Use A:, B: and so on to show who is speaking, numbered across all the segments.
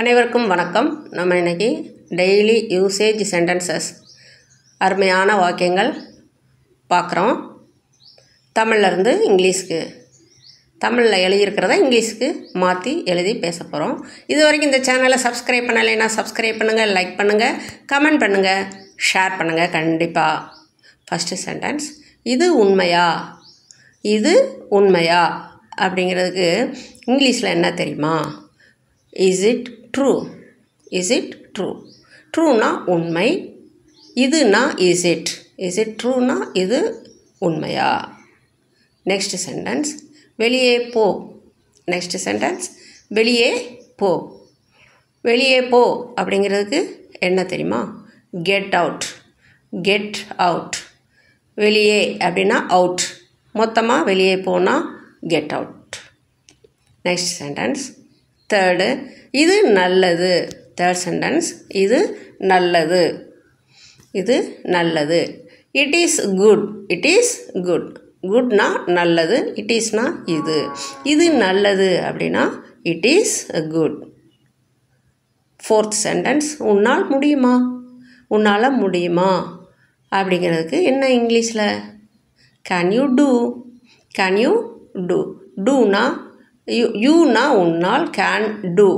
A: அனைவருக்கும் வணக்கம். நம்ம இன்னைக்கு டெய்லி யூசேஜ் சென்டென்சஸ் அருமையான வாக்கியங்கள் பார்க்குறோம். தமிழ்லேருந்து இங்கிலீஷ்க்கு, தமிழில் எழுதியிருக்கிறத இங்கிலீஷ்க்கு மாற்றி எழுதி பேச போகிறோம். இது வரைக்கும் இந்த சேனலை சப்ஸ்கிரைப் பண்ணலைன்னா சப்ஸ்கிரைப் பண்ணுங்கள், லைக் பண்ணுங்கள், கமெண்ட் பண்ணுங்கள், ஷேர் பண்ணுங்கள் கண்டிப்பாக. ஃபஸ்ட்டு சென்டென்ஸ், இது உண்மையா? இது உண்மையா அப்படிங்கிறதுக்கு இங்கிலீஷில் என்ன தெரியுமா? Is it true? Is it true? ட்ரூனா உண்மை, இதுனா இஸ் இட் ட்ரூனா இது உண்மையா? நெக்ஸ்ட் சென்டென்ஸ், வெளியே போ. நெக்ஸ்ட் சென்டென்ஸ், வெளியே போ. வெளியே போ அப்படிங்கிறதுக்கு என்ன தெரியுமா? Get out. Get out. வெளியே அப்படின்னா அவுட், மொத்தமாக வெளியே போனால் get out. Next sentence, third, இது நல்லது. தேர்ட் சென்டென்ஸ், இது நல்லது. இது நல்லது. It is good. It is good. குட்னா நல்லது, இட் இஸ்னா இது. இது நல்லது அப்படின்னா it is good. Fourth sentence, உன்னால் முடியுமா? உன்னால் முடியுமா அப்படிங்கிறதுக்கு என்ன இங்கிலீஷில்? Can you do. Can you do. டூனா யூனா உன்னால், கேன் டூ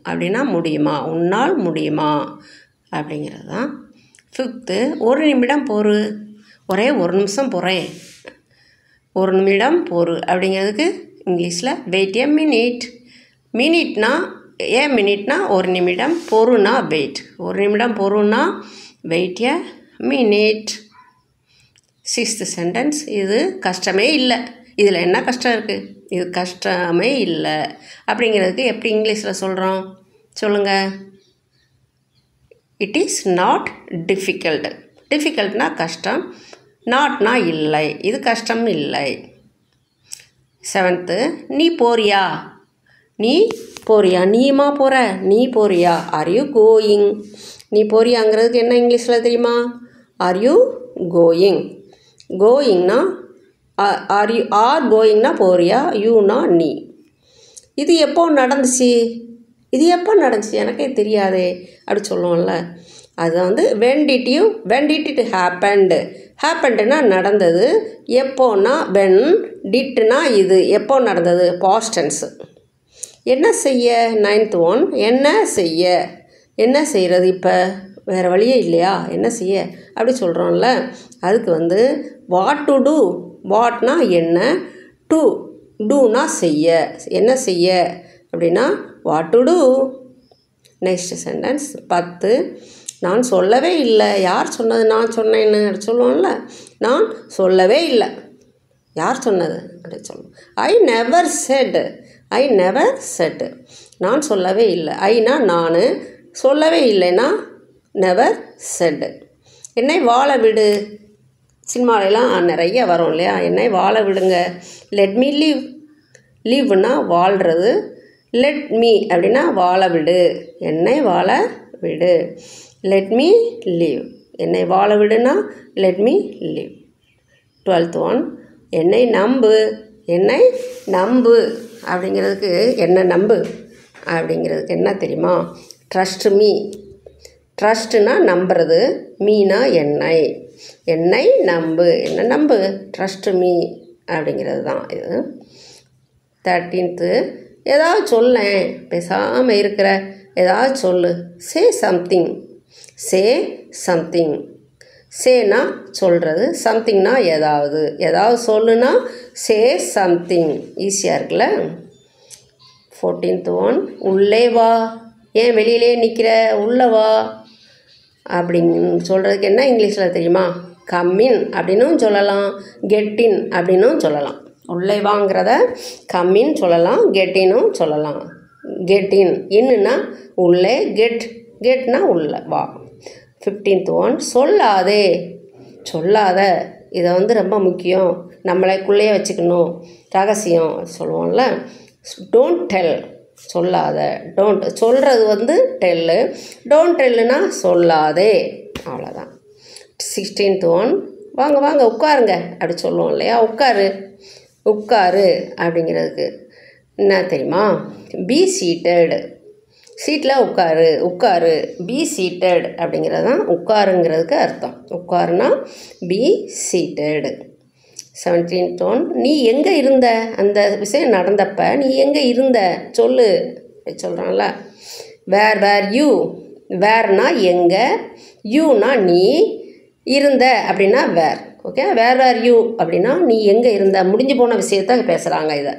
A: அப்படின்னா முடியுமா, உன்னால் முடியுமா அப்படிங்கிறது தான். ஃபிஃப்த்து, ஒரு நிமிடம் பொறு. ஒரே ஒரு நிமிஷம் போகிறேன். ஒரு நிமிடம் பொறு அப்படிங்கிறதுக்கு இங்கிலீஷில் வெயிட் எ மினிட். மினிட்னா மினிட்னா ஒரு நிமிடம், பொறுனா வெயிட். ஒரு நிமிடம் பொறுனா wait a minute. Sixth sentence, இது கஷ்டமே இல்லை. இதில் என்ன கஷ்டம் இருக்குது? இது கஷ்டமே இல்லை அப்படிங்கிறதுக்கு எப்படி இங்கிலீஷில் சொல்கிறோம் சொல்லுங்கள்? It is not difficult. டிஃபிகல்ட்னா கஷ்டம், நாட்னா இல்லை, இது கஷ்டம் இல்லை. செவன்த்து, நீ போறியா? நீ போறியா? நீமா போகிற? நீ போறியா? Are you going? நீ போறியாங்கிறதுக்கு என்ன இங்கிலீஷில் தெரியுமா? Are you going. கோயிங்னா ஆர் கோயிங்னா போறியா, யூனா நீ. இது எப்போ நடந்துச்சு? இது எப்போ நடந்துச்சு எனக்கே தெரியாதே அப்படி சொல்லுவோம்ல, அது வந்து வென் டிட் இட் ஹேப்பன்டு. ஹேப்பன்டுனா நடந்தது, எப்போனா வென், டிட்னா இது எப்போ நடந்தது, பாஸ்ட் டென்ஸ். என்ன செய்ய? நைன்த் ஒன், என்ன செய்ய. என்ன செய்கிறது? இப்போ வேறு வழியே இல்லையா, என்ன செய்ய அப்படி சொல்கிறோம்ல, அதுக்கு வந்து வாட் டு டூ. வாட்னா என்ன, டு டூனா செய்ய. என்ன செய்ய அப்படின்னா what to do. Next sentence, 10, நான் சொல்லவே இல்லை. யார் சொன்னது? நான் சொன்னேன்னு சொல்லுவோம்ல, நான் சொல்லவே இல்லை. யார் சொன்னது அப்படி சொல்லுவோம். I never set. I never set. நான் சொல்லவே இல்லை. ஐனா நான், சொல்லவே இல்லைன்னா நெவர் செட். என்னை வாழ விடு. சினிமாலெலாம் நிறைய வரும் இல்லையா, என்னை வாழ விடுங்க. Let me leave. லீவ்னா வாழ்கிறது, லெட் மீ அப்படின்னா வாழ விடு. என்னை வாழ விடு. Let me leave. என்னை வாழ விடுனா let me leave. 12th one, என்னை நம்பு. என்னை நம்பு அப்படிங்கிறதுக்கு என்ன நம்பு அப்படிங்கிறதுக்கு என்ன தெரியுமா? Trust me. ட்ரஸ்ட்னா நம்புறது, மீனா என்னை. என்னை நம்பு. என்ன நம்பு? ட்ரஸ்ட் மீ அப்படிங்கிறது தான் இது. 13th, ஏதாவது சொல்லேன், பேசாமல் இருக்கிற, ஏதாவது சொல்லு. Say something. Say something. சேனா சொல்கிறது, சம்திங்னா ஏதாவது. ஏதாவது சொல்லுனா சே சம்திங். ஈஸியாக இருக்குல்ல. 14th ஒன், உள்ளே வா. ஏன் வெளியிலே நிற்கிற, உள்ளே வா அப்படின்னு சொல்கிறதுக்கு என்ன இங்கிலீஷில் தெரியுமா? கம்மின் அப்படின்னும் சொல்லலாம், கெட்டின் அப்படின்னும் சொல்லலாம். உள்ளே வாங்கிறத கம்மின்னு சொல்லலாம், கெட்டினும் சொல்லலாம். கெட்டின். இன்னுன்னா உள்ளே, கெட்னா உள்ளே வா. 15th ஒன், சொல்லாதே. சொல்லாத, இதை வந்து ரொம்ப முக்கியம், நம்மளைக்குள்ளேயே வச்சுக்கணும், ரகசியம் சொல்லுவோம்ல. Don't tell. சொல்லாத. டோன்ட் சொல்கிறது வந்து டெல்லு, டோன்ட் டெல்லுனா சொல்லாதே, அவ்வளோதான். 16th ஒன், வாங்க வாங்க உட்காருங்க அப்படி சொல்லுவோம் இல்லையா, உட்காரு. உட்காரு அப்படிங்கிறதுக்கு என்ன தெரியுமா? Be seated. சீட்டில் உட்காரு உட்காரு. பி சீட்டட் அப்படிங்கிறது தான் உட்காருங்கிறதுக்கு அர்த்தம். உட்காருனா பி சீட்டட். 17th ஒன், நீ எங்கே இருந்த? அந்த விஷயம் நடந்தப்ப நீ எங்கே இருந்த சொல்லு சொல்கிறான்ல. Where you. வேர்னா எங்கே, யூனா நீ, இருந்த அப்படின்னா வேர். ஓகே, வேர் யூ அப்படின்னா நீ எங்கே இருந்த, முடிஞ்சு போன விஷயத்த பேசுகிறாங்க. இதை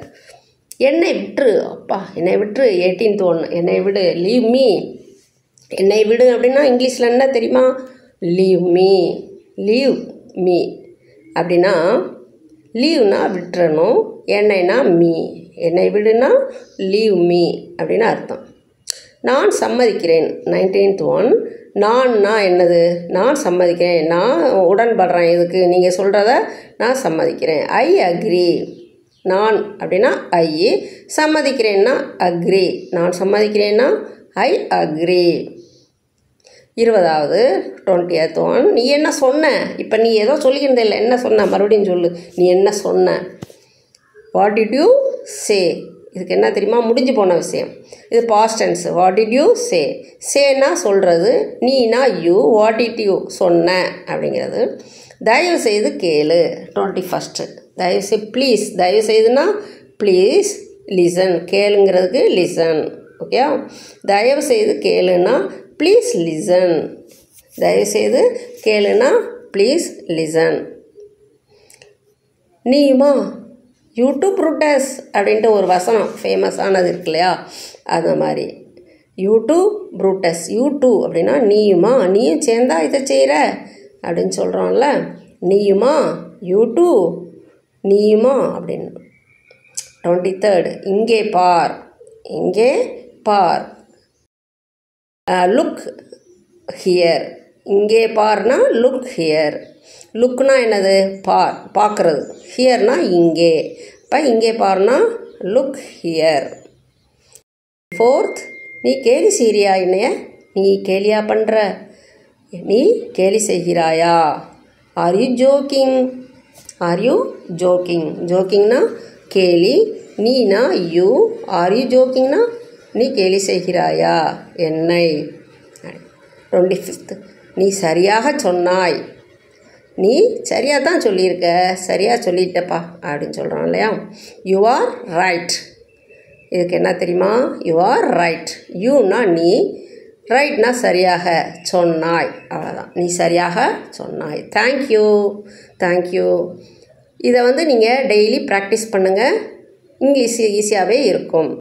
A: என்னை விட்டுரு, அப்பா என்னை விட்டுரு. 18th ஒன், என்னை விடு, லீவ் மீ. என்னை விடு அப்படின்னா இங்கிலீஷில் என்ன தெரியுமா? Leave me. லீவ் மீ அப்படின்னா லீவ்னா விட்டுறணும், என்னைனா மீ. என்னை விடுனா லீவ் மீ அப்படின்னு அர்த்தம். நான் சம்மதிக்கிறேன். 19th ஒன், நான்னா என்னது? நான் சம்மதிக்கிறேன், நான் உடன்படுறேன், இதுக்கு நீங்கள் சொல்கிறத நான் சம்மதிக்கிறேன். I agree. நான் அப்படின்னா ஐ, சம்மதிக்கிறேன்னா அக்ரி. நான் சம்மதிக்கிறேன்னா ஐ அக்ரி. 20வது 20th ஒன், நீ என்ன சொன்ன? இப்போ நீ ஏதோ சொல்லிக்கிறதே இல்லை, என்ன சொன்ன மறுபடியும் சொல்லு. நீ என்ன சொன்ன? What did you say. இதுக்கு என்ன தெரியுமா? முடிஞ்சு போன விஷயம். இது past tense. What did you say. சேனா சொல்கிறது, நீனா யூ, வாட் டிட் யூ சொன்ன அப்படிங்கிறது. தயவு செய்து கேளு. 21st, தயவு செய்து ப்ளீஸ். தயவு செய்துனா ப்ளீஸ், லிசன். கேளுங்கிறதுக்கு லிசன். ஓகே, தயவு செய்து கேளுன்னா ப்ளீஸ் லிசன். தயவு செய்து கேளுன்னா ப்ளீஸ் லிசன். நீயுமா, யூ ப்ரூட்டஸ் அப்படின்ட்டு ஒரு வசனம் ஃபேமஸானது இருக்கு இல்லையா, அந்த மாதிரி. You Brutus. யூ அப்படின்னா நீயுமா, நீயும் சேர்ந்தா இதை செய்கிற அப்படின்னு சொல்கிறோம்ல. நீயுமா, யூ நீயுமா அப்படின்னு. 23rd, இங்கே பார். இங்கே பார். Look here. இங்கே பார்னா லுக் ஹியர். லுக்னா என்னது? பார், பார்க்குறது. ஹியர்னா இங்கே. இப்போ இங்கே பார்னா லுக் ஹியர். 4th, நீ கேலி செய்கிறியா? என்னைய நீ கேலியா பண்ணுற? நீ கேலி செய்கிறாயா? Are you joking. Are you joking. ஜோக்கிங்னா கேலி, நீனா யூ, ஆர் யூ ஜோக்கிங்னா நீ கேலி செய்கிறாயா என்னை. 25th, நீ சரியாக சொன்னாய். நீ சரியாக தான் சொல்லியிருக்க, சரியாக சொல்லிட்டப்பா அப்படின்னு சொல்கிறான் இல்லையா. You are right. இதுக்கு என்ன தெரியுமா? You are right. யூனா நீ, ரைட்னா சரியாக சொன்னாய். அவ்வளோதான், நீ சரியாக சொன்னாய். தேங்க்யூ. தேங்க்யூ. இதை நீங்கள் டெய்லி ப்ராக்டிஸ் பண்ணுங்கள். இங்கிலீஷ் ஈஸியாகவே இருக்கும்.